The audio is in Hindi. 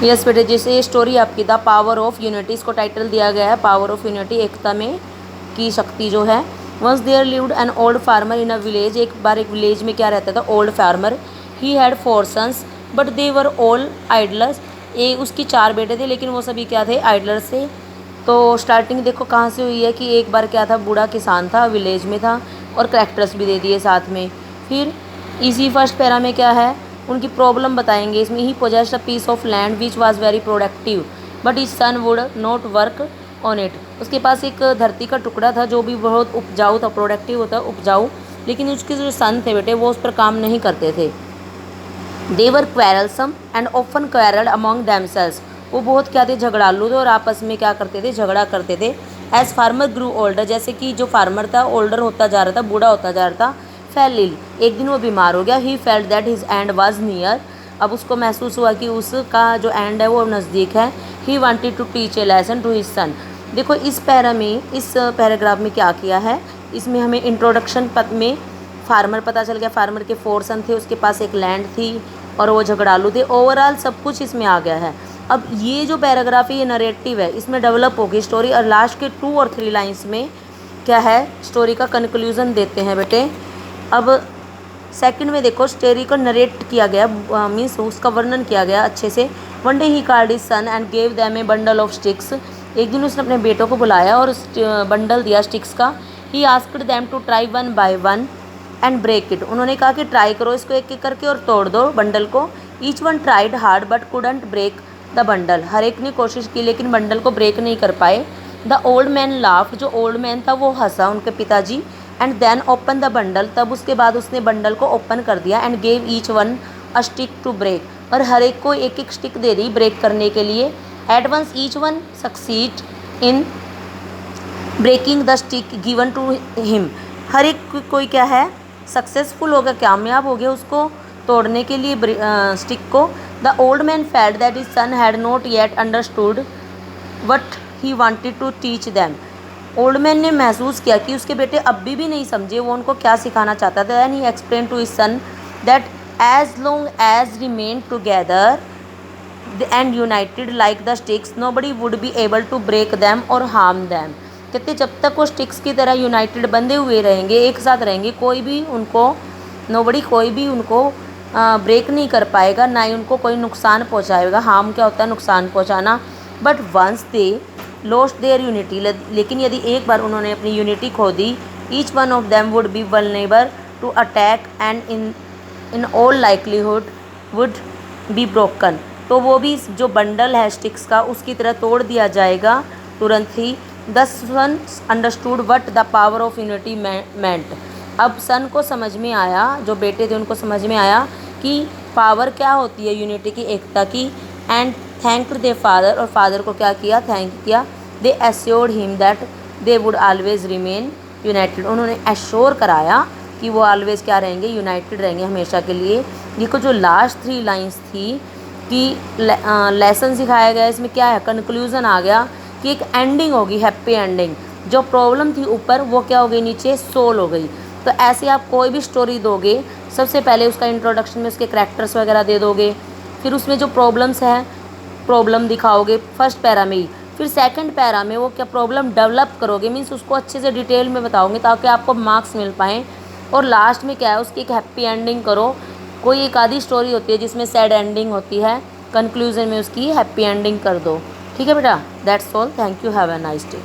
यस बेटे, जैसे ये स्टोरी आपकी द पावर ऑफ यूनिटी, इसको टाइटल दिया गया है पावर ऑफ यूनिटी, एकता में की शक्ति जो है। Once there lived an old farmer in a village, एक बार एक विलेज में क्या रहता था, old farmer. He had 4 sons but they were all idlers, ये उसकी 4 बेटे थे लेकिन वो सभी क्या थे, आइडलर्स थे। तो स्टार्टिंग देखो कहाँ से हुई है कि एक बार क्या था, बूढ़ा किसान था, विलेज में था, और करेक्टर्स भी दे दिए साथ में। फिर इसी फर्स्ट पैरा में क्या है, उनकी प्रॉब्लम बताएंगे इसमें। He possessed a piece of land which was very productive but his son would not work on it, उसके पास एक धरती का टुकड़ा था जो भी बहुत उपजाऊ था, प्रोडक्टिव होता है उपजाऊ, लेकिन उसके जो सन थे बेटे वो उस पर काम नहीं करते थे। दे वर क्वेरलसम एंड ऑफन क्वेरल्ड अमॉन्ग देमसेल्स, वो बहुत क्या थे, झगड़ालू थे और आपस में क्या करते थे, झगड़ा करते थे। एज फार्मर ग्रू ओल्डर, जैसे कि जो फार्मर था ओल्डर होता जा रहा था, बूढ़ा होता जा रहा था। फेल इल, एक दिन वो बीमार हो गया। He felt that his and was near, अब उसको महसूस हुआ कि उसका जो एंड है वो नज़दीक है। He wanted to teach a lesson to his son. देखो इस पैरा में, इस पैराग्राफ में क्या किया है, इसमें हमें इंट्रोडक्शन पद में फार्मर पता चल गया, फार्मर के 4 सन थे, उसके पास एक लैंड थी और वो झगड़ालू थे। ओवरऑल सब कुछ इसमें आ गया है। अब ये जो पैराग्राफ है ये नरेटिव है, इसमें डेवलप होगी स्टोरी, और लास्ट के 2 और 3 लाइन्स में क्या है, स्टोरी का कंक्लूजन देते हैं बेटे। अब सेकंड में देखो स्टोरी को नरेट किया गया, मीन्स उसका वर्णन किया गया अच्छे से। One day he called his son and gave them A bundle of sticks, एक दिन उसने अपने बेटों को बुलाया और बंडल दिया स्टिक्स का। He asked them to try one by one and break it, उन्होंने कहा कि ट्राई करो इसको एक एक करके और तोड़ दो बंडल को। Each one tried hard but couldn't break the bundle, हर एक ने कोशिश की लेकिन बंडल को ब्रेक नहीं कर पाए। द ओल्ड मैन लाफ्ड, जो ओल्ड मैन था वो हंसा, उनके पिताजी। And then open the bundle, तब उसके बाद उसने बंडल को ओपन कर दिया। And gave each one a stick to break, और हर एक को एक एक स्टिक दे दी ब्रेक करने के लिए। At once each one succeed in breaking the stick given to him, हर एक कोई क्या है, सक्सेसफुल हो गया, कामयाब हो गया उसको तोड़ने के लिए स्टिक को। The old man felt that his son had not yet understood what he wanted to teach them, old man ने महसूस किया कि उसके बेटे अब भी नहीं समझे वो उनको क्या सिखाना चाहता था। And he explain to his son that as long as remain together and united like the sticks nobody would be able to break them और हार्म दैम, कहते जब तक वो स्टिक्स की तरह यूनाइटेड बंधे हुए रहेंगे, एक साथ रहेंगे, कोई भी उनको, नोबडी कोई भी उनको ब्रेक नहीं कर पाएगा, ना ही उनको कोई नुकसान पहुंचाएगा। हार्म क्या होता है, नुकसान पहुंचाना। But once they lost their unity, लेकिन यदि एक बार उन्होंने अपनी यूनिटी खो दी, each one of them would be vulnerable to attack and in all likelihood would be broken, तो वो भी जो बंडल है स्टिक्स का उसकी तरह तोड़ दिया जाएगा तुरंत ही। The son understood what the power of unity meant, अब सन को समझ में आया, जो बेटे थे उनको समझ में आया कि पावर क्या होती है यूनिटी की, एकता की। एंड थैंक्ड दे फादर, और फादर को क्या किया, थैंक किया। They assured him that they would always remain united, उन्होंने एश्योर कराया कि वो ऑलवेज क्या रहेंगे, यूनाइटेड रहेंगे हमेशा के लिए। देखो जो लास्ट 3 लाइन्स थी कि लेसन सिखाया गया, इसमें क्या है, कंक्लूजन आ गया कि एक एंडिंग होगी, हैप्पी एंडिंग। जो प्रॉब्लम थी ऊपर वो क्या हो गई, नीचे सोल्व हो गई। तो ऐसे आप कोई भी स्टोरी दोगे, सबसे पहले उसका इंट्रोडक्शन में उसके करैक्टर्स वगैरह दे दोगे, फिर उसमें जो प्रॉब्लम्स हैं प्रॉब्लम दिखाओगे फर्स्ट पैरा में ही, फिर सेकंड पैरा में वो क्या प्रॉब्लम डेवलप करोगे, मीन्स उसको अच्छे से डिटेल में बताओगे ताकि आपको मार्क्स मिल पाएँ। और लास्ट में क्या है, उसकी एक हैप्पी एंडिंग करो। कोई एक आधी स्टोरी होती है जिसमें सैड एंडिंग होती है, कंक्लूजन में उसकी हैप्पी एंडिंग कर दो। ठीक है बेटा, that's all, thank you, have a nice day.